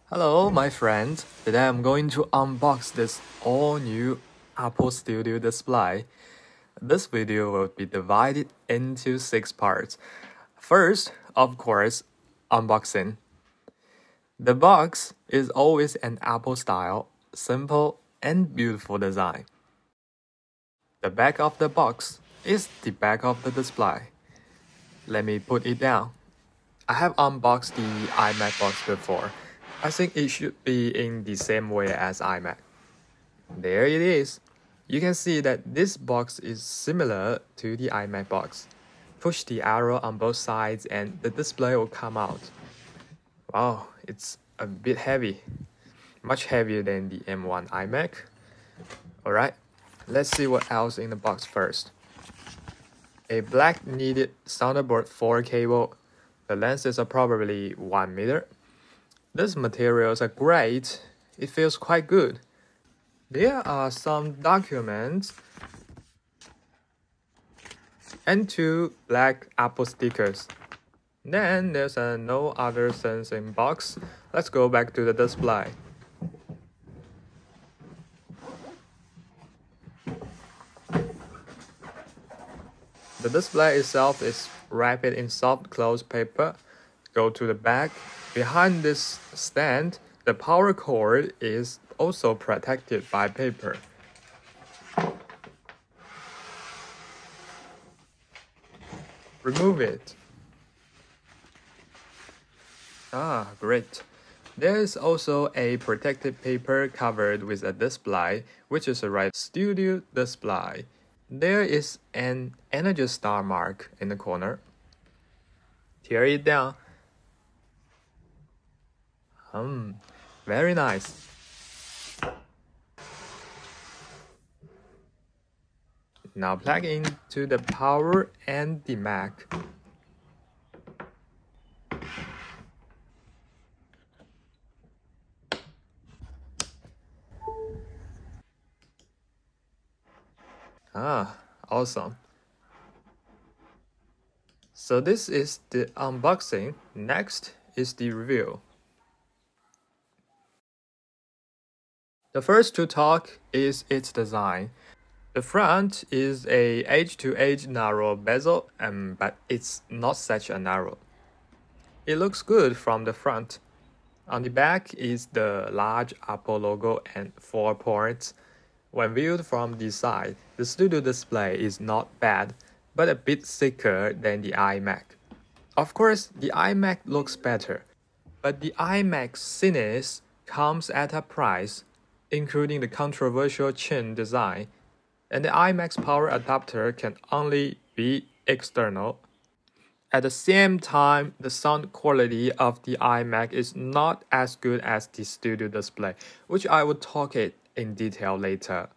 Hello, my friend. Today I'm going to unbox this all-new Apple Studio display. This video will be divided into 6 parts. First, of course, unboxing. The box is always an Apple style, simple and beautiful design. The back of the box is the back of the display. Let me put it down. I have unboxed the iMac box before. I think it should be in the same way as iMac. There it is. You can see that this box is similar to the iMac box. Push the arrow on both sides and the display will come out. Wow, it's a bit heavy. Much heavier than the M1 iMac. Alright, let's see what else in the box first. A black kneaded Thunderbolt 4 cable. The lenses are probably 1 meter. These materials are great. It feels quite good. There are some documents and 2 black Apple stickers. Then there's a no other sensing box. Let's go back to the display. The display itself is wrapped in soft close paper. Go to the back. Behind this stand, the power cord is also protected by paper. Remove it. Great. There is also a protective paper covered with a display, which is a right studio display. There is an energy star mark in the corner. Tear it down. Very nice. Now plug into the power and the Mac. Awesome. So this is the unboxing. Next is the review. The first to talk is its design. The front is a edge-to-edge narrow bezel, but it's not such a narrow. It looks good from the front. On the back is the large Apple logo and 4 ports. When viewed from the side, the studio display is not bad, but a bit thicker than the iMac. Of course, the iMac looks better, but the iMac's thinness comes at a price, including the controversial chin design, and the iMac's power adapter can only be external. At the same time, the sound quality of the iMac is not as good as the studio display, which I will talk it in detail later.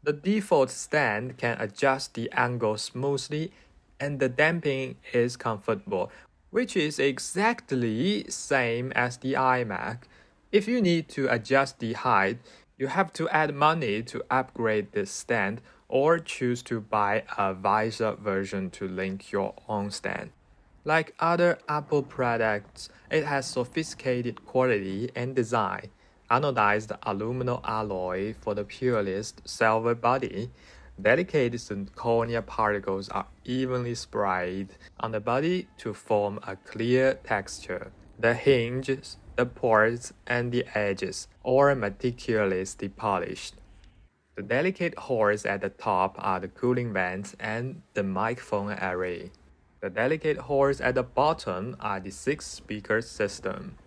The default stand can adjust the angle smoothly, and the damping is comfortable, which is exactly same as the iMac. If you need to adjust the height, you have to add money to upgrade this stand or choose to buy a visor version to link your own stand. Like other Apple products, it has sophisticated quality and design. Anodized aluminum alloy for the purest silver body. Delicate zirconia particles are evenly sprayed on the body to form a clear texture. The hinges, the ports, and the edges are meticulously polished. The delicate holes at the top are the cooling vents and the microphone array. The delicate holes at the bottom are the 6-speaker system.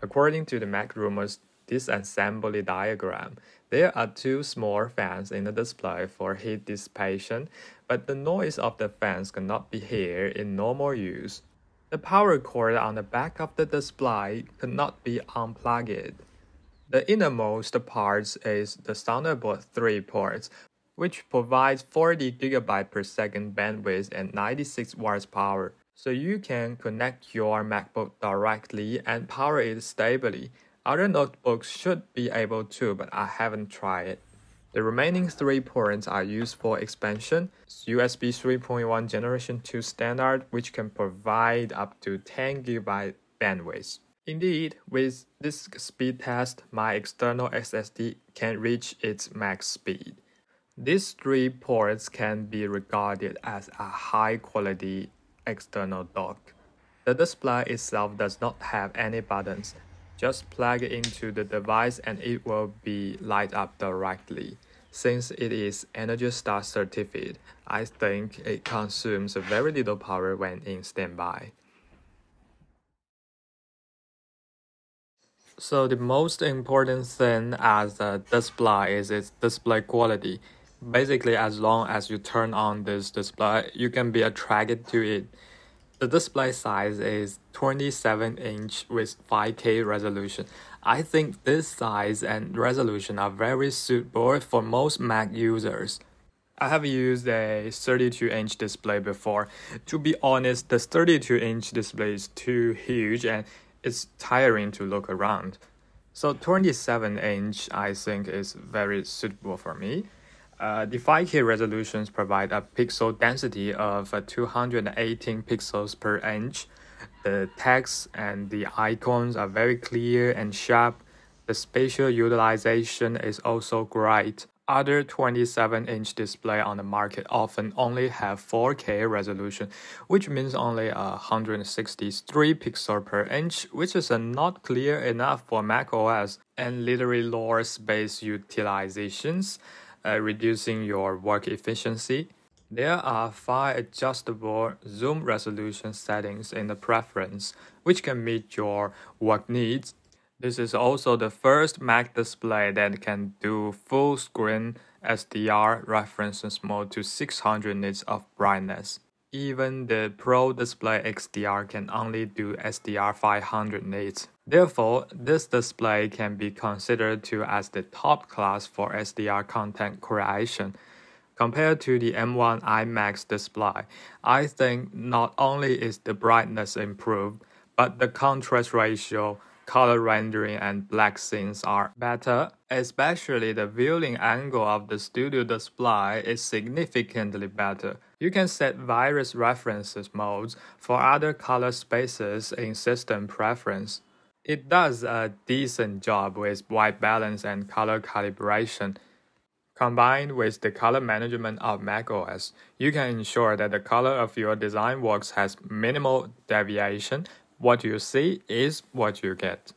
According to the Mac Rumors disassembly diagram, there are 2 small fans in the display for heat dissipation, but the noise of the fans cannot be heard in normal use. The power cord on the back of the display cannot be unplugged. The innermost part is the Thunderbolt 3 port, which provides 40 GB per second bandwidth and 96 watts power, so you can connect your MacBook directly and power it stably. Other notebooks should be able to, but I haven't tried it. The remaining 3 ports are used for expansion, USB 3.1 Generation 2 standard, which can provide up to 10 GB bandwidth. Indeed, with this speed test, my external SSD can reach its max speed. These three ports can be regarded as a high-quality external dock. The display itself does not have any buttons. Just plug it into the device and it will be light up directly. Since it is Energy Star certified, I think it consumes very little power when in standby. So the most important thing as a display is its display quality. Basically, as long as you turn on this display, you can be attracted to it. The display size is 27-inch with 5K resolution. I think this size and resolution are very suitable for most Mac users. I have used a 32-inch display before. To be honest, the 32-inch display is too huge and it's tiring to look around. So 27-inch I think is very suitable for me. The 5K resolutions provide a pixel density of 218 pixels per inch. The text and the icons are very clear and sharp. The spatial utilization is also great. Other 27-inch display on the market often only have 4K resolution, which means only 163 pixels per inch, which is not clear enough for macOS and literally lower space utilizations, reducing your work efficiency. There are 5 adjustable zoom resolution settings in the preference, which can meet your work needs. This is also the first Mac display that can do full screen SDR reference mode to 600 nits of brightness. Even the Pro Display XDR can only do SDR 500 nits. Therefore, this display can be considered to as the top class for SDR content creation. Compared to the M1 iMac display, I think not only is the brightness improved, but the contrast ratio, color rendering, and black scenes are better. Especially the viewing angle of the studio display is significantly better. You can set various reference modes for other color spaces in system preference. It does a decent job with white balance and color calibration. Combined with the color management of macOS, you can ensure that the color of your design works has minimal deviation. What you see is what you get.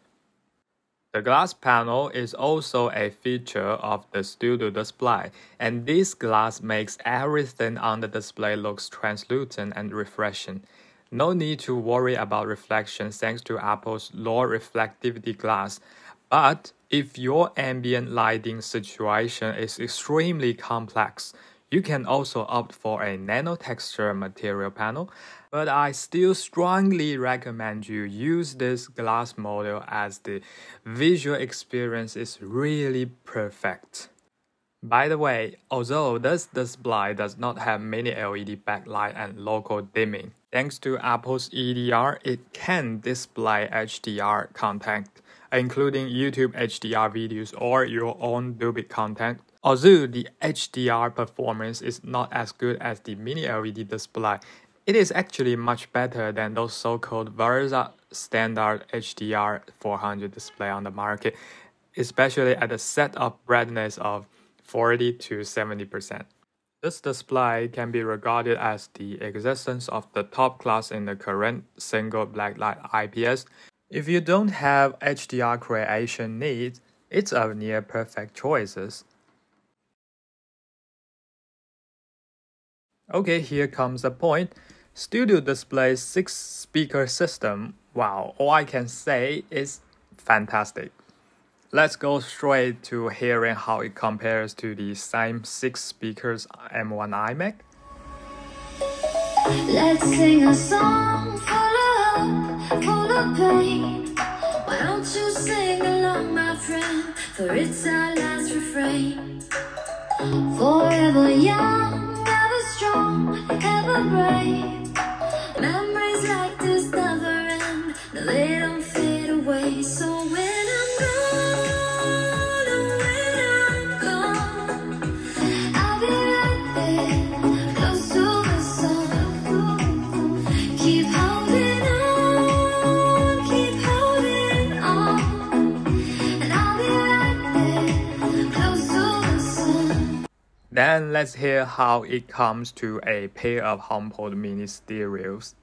The glass panel is also a feature of the studio display, and this glass makes everything on the display looks translucent and refreshing. No need to worry about reflection thanks to Apple's low reflectivity glass. But if your ambient lighting situation is extremely complex, you can also opt for a nano-texture material panel, but I still strongly recommend you use this glass model as the visual experience is really perfect. By the way, although this display does not have mini LED backlight and local dimming, thanks to Apple's EDR, it can display HDR content, including YouTube HDR videos or your own Dolby content. Although the HDR performance is not as good as the mini LED display, it is actually much better than those so-called Versa standard HDR 400 display on the market, especially at a set-up brightness of 40 to 70%. This display can be regarded as the existence of the top class in the current single blacklight IPS. If you don't have HDR creation needs, it's a near perfect choice. Okay, here comes the point. Studio Display's 6-speaker system, wow, all I can say is fantastic. Let's go straight to hearing how it compares to the same 6 speakers M1 iMac. Let's sing a song full of pain. Why don't you sing along, my friend? For it's our last refrain. Forever young, ever strong, ever brave. Memories like this never end. No, they don't fade away. So when I'm gone, and when I'm gone, I'll be right there, close to the sun. Keep holding on, keep holding Then let's hear how it comes to a pair of HomePod mini stereos.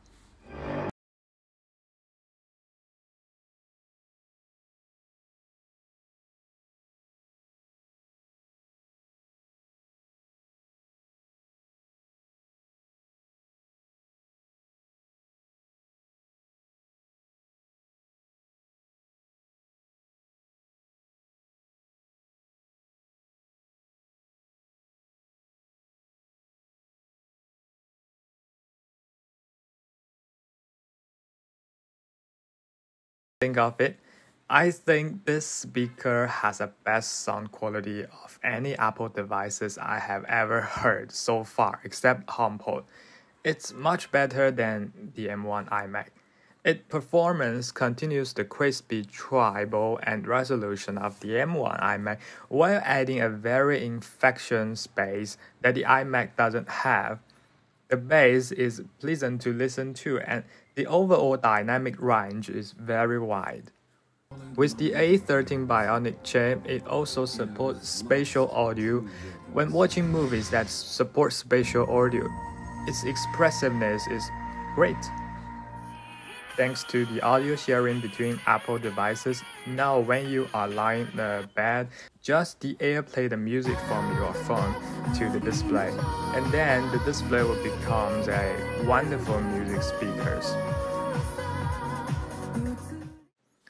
Think of it. I think this speaker has the best sound quality of any Apple devices I have ever heard so far, except HomePod. It's much better than the M1 iMac. Its performance continues the crispy treble and resolution of the M1 iMac while adding a very infectious bass that the iMac doesn't have. The bass is pleasant to listen to and the overall dynamic range is very wide. With the A13 Bionic chip, it also supports spatial audio. When watching movies that support spatial audio, its expressiveness is great. Thanks to the audio sharing between Apple devices, now when you are lying in the bed, just AirPlay the music from your phone to the display, and then the display will become a wonderful music speakers.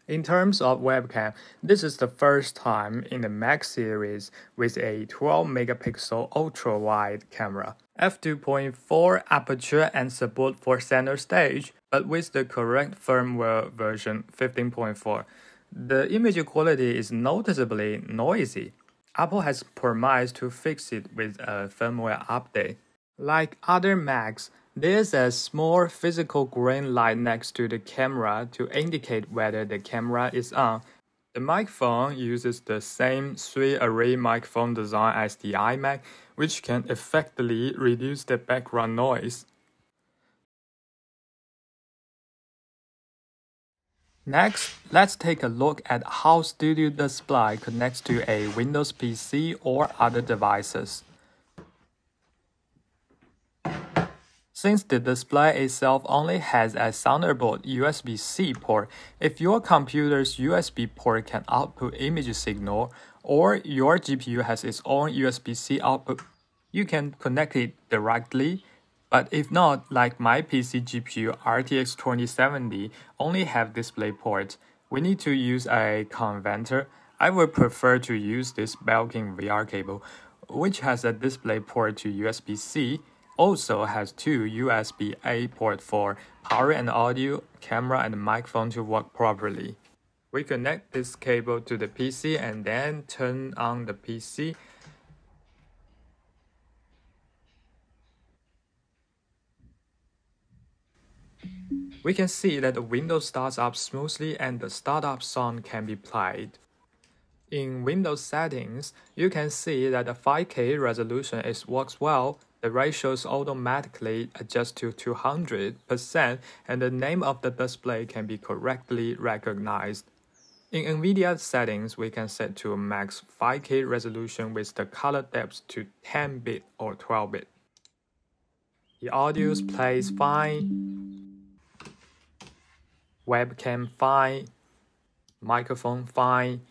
In terms of webcam, this is the first time in the Mac series with a 12-megapixel ultra-wide camera, f2.4 aperture and support for center stage, but with the correct firmware version 15.4. The image quality is noticeably noisy. Apple has promised to fix it with a firmware update. Like other Macs, there's a small physical green light next to the camera to indicate whether the camera is on. The microphone uses the same 3-array microphone design as the iMac, which can effectively reduce the background noise. Next, let's take a look at how Studio Display connects to a Windows PC or other devices. Since the display itself only has a Thunderbolt USB-C port, if your computer's USB port can output image signal, or your GPU has its own USB-C output, you can connect it directly. But if not, like my PC GPU RTX 2070 only have display port, we need to use a converter. I would prefer to use this Belkin VR cable, which has a display port to USB-C, also has two USB-A ports for power and audio, camera and microphone to work properly. We connect this cable to the PC and then turn on the PC. We can see that the Windows starts up smoothly and the startup song can be played. In Windows settings, you can see that the 5K resolution works well. The ratios automatically adjust to 200% and the name of the display can be correctly recognized. In NVIDIA settings, we can set to max 5K resolution with the color depth to 10-bit or 12-bit. The audio plays fine, webcam fine, microphone fine.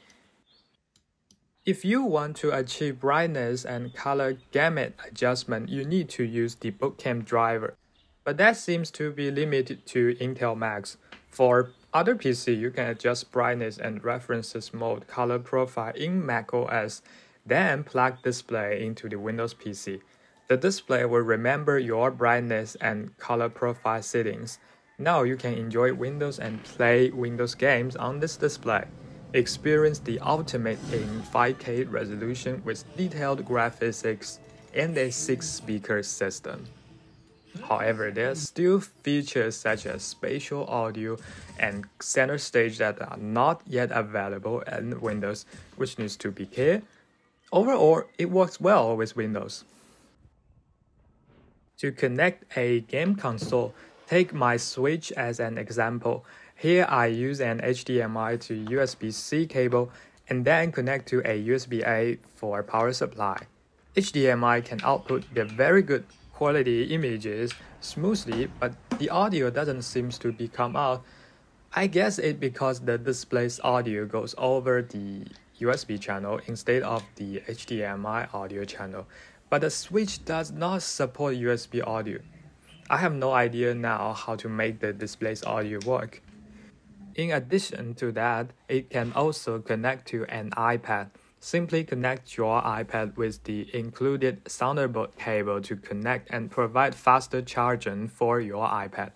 If you want to achieve brightness and color gamut adjustment, you need to use the WebCam driver, but that seems to be limited to Intel Macs. For other PC, you can adjust brightness and references mode color profile in macOS, then plug display into the Windows PC. The display will remember your brightness and color profile settings. Now you can enjoy Windows and play Windows games on this display. Experience the ultimate in 5K resolution with detailed graphics and a 6-speaker system. However, there are still features such as spatial audio and center stage that are not yet available in Windows, which needs to be cared. Overall, it works well with Windows. To connect a game console, take my Switch as an example. Here I use an HDMI to USB-C cable and then connect to a USB-A for power supply. HDMI can output the very good quality images smoothly, but the audio doesn't seem to be come out. I guess it because the display's audio goes over the USB channel instead of the HDMI audio channel, but the switch does not support USB audio. I have no idea now how to make the display's audio work. In addition to that, it can also connect to an iPad. Simply connect your iPad with the included Thunderbolt cable to connect and provide faster charging for your iPad.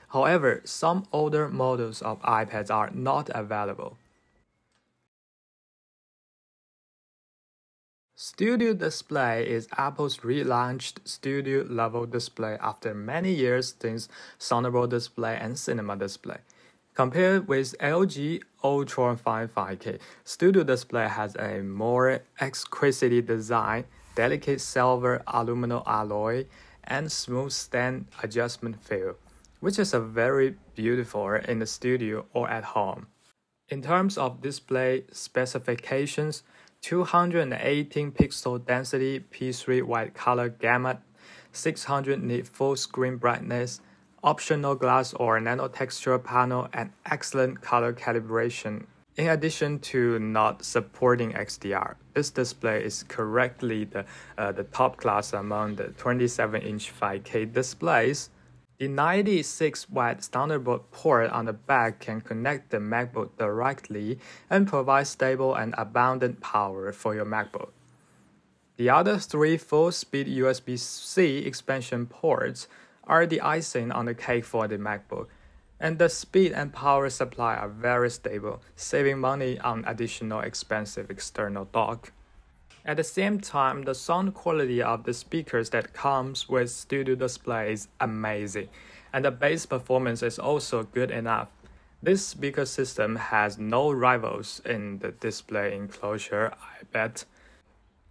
However, some older models of iPads are not available. Studio Display is Apple's relaunched studio-level display after many years since Thunderbolt Display and Cinema Display. Compared with LG Ultra-Fine 5K, Studio Display has a more exquisite design, delicate silver aluminum alloy, and smooth stand adjustment feel, which is very beautiful in the studio or at home. In terms of display specifications, 218 pixel density P3 white color gamut, 600 nit full screen brightness, optional glass or nano texture panel, and excellent color calibration. In addition to not supporting XDR, this display is correctly the top class among the 27-inch 5K displays. The 96-watt Thunderbolt port on the back can connect the MacBook directly and provide stable and abundant power for your MacBook. The other three full-speed USB-C expansion ports are the icing on the cake for the MacBook, and the speed and power supply are very stable, saving money on additional expensive external dock. At the same time, the sound quality of the speakers that comes with Studio Display is amazing, and the bass performance is also good enough. This speaker system has no rivals in the display enclosure, I bet.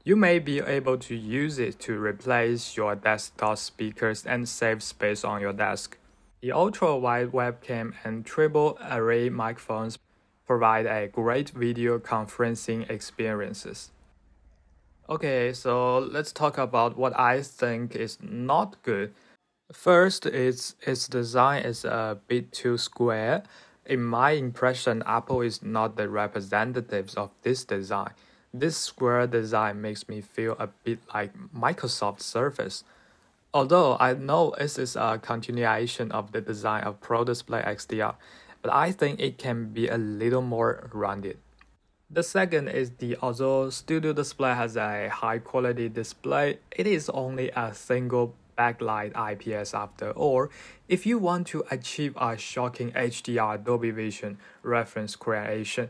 You may be able to use it to replace your desktop speakers and save space on your desk. The ultra-wide webcam and triple array microphones provide a great video conferencing experiences. Okay, so let's talk about what I think is not good. First, its design is a bit too square. In my impression, Apple is not the representatives of this design. This square design makes me feel a bit like Microsoft Surface. Although I know this is a continuation of the design of Pro Display XDR, but I think it can be a little more rounded. The second is although Studio Display has a high quality display, it is only a single backlight IPS after all. If you want to achieve a shocking HDR Dolby Vision reference creation,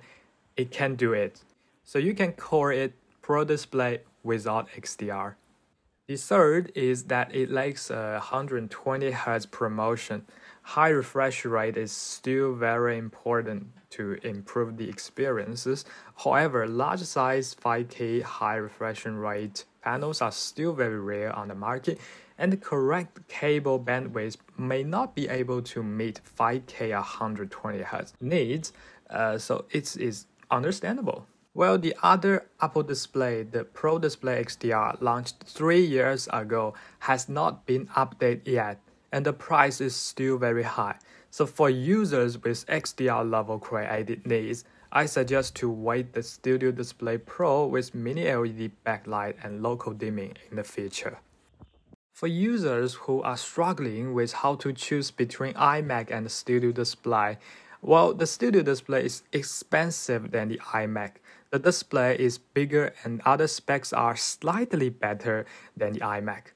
it can do it. So you can call it Pro Display without XDR. The third is that it lacks a 120Hz promotion. High refresh rate is still very important to improve the experiences. However, large size 5K high refresh rate panels are still very rare on the market, and the correct cable bandwidth may not be able to meet 5K 120Hz needs, so it is understandable. Well, the other Apple display, the Pro Display XDR, launched 3 years ago, has not been updated yet, and the price is still very high. So for users with XDR level created needs, I suggest to wait the Studio Display Pro with mini LED backlight and local dimming in the future. For users who are struggling with how to choose between iMac and the Studio Display, well, the Studio Display is expensive than the iMac. The display is bigger and other specs are slightly better than the iMac.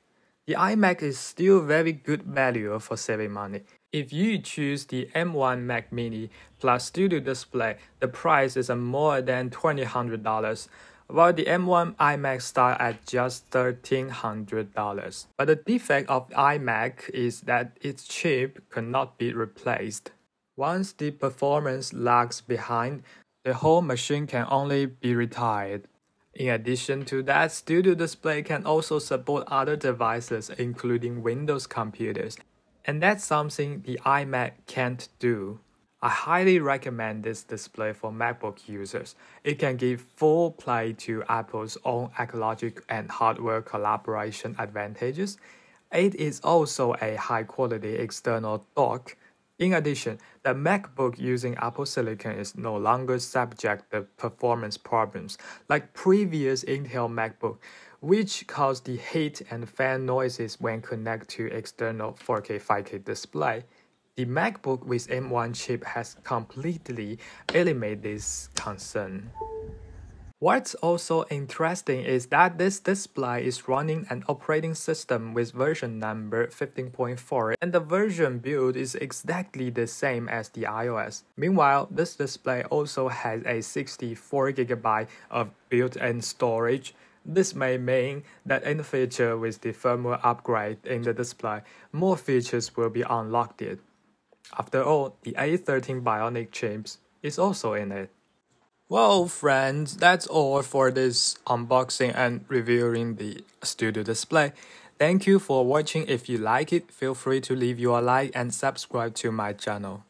The iMac is still very good value for saving money. If you choose the M1 Mac Mini plus Studio Display, the price is more than $2,000, while the M1 iMac starts at just $1,300. But the defect of iMac is that its chip cannot be replaced. Once the performance lags behind, the whole machine can only be retired. In addition to that, Studio Display can also support other devices including Windows computers, and that's something the iMac can't do. I highly recommend this display for MacBook users. It can give full play to Apple's own ecological and hardware collaboration advantages. It is also a high-quality external dock. In addition, the MacBook using Apple Silicon is no longer subject to performance problems like previous Intel MacBook, which caused the heat and fan noises when connected to external 4K 5K display. The MacBook with M1 chip has completely eliminated this concern. What's also interesting is that this display is running an operating system with version number 15.4, and the version build is exactly the same as the iOS. Meanwhile, this display also has a 64GB of built-in storage. This may mean that in the future with the firmware upgrade in the display, more features will be unlocked. After all, the A13 Bionic chip is also in it. Well, friends, that's all for this unboxing and reviewing the Studio Display. Thank you for watching. If you like it, feel free to leave your like and subscribe to my channel.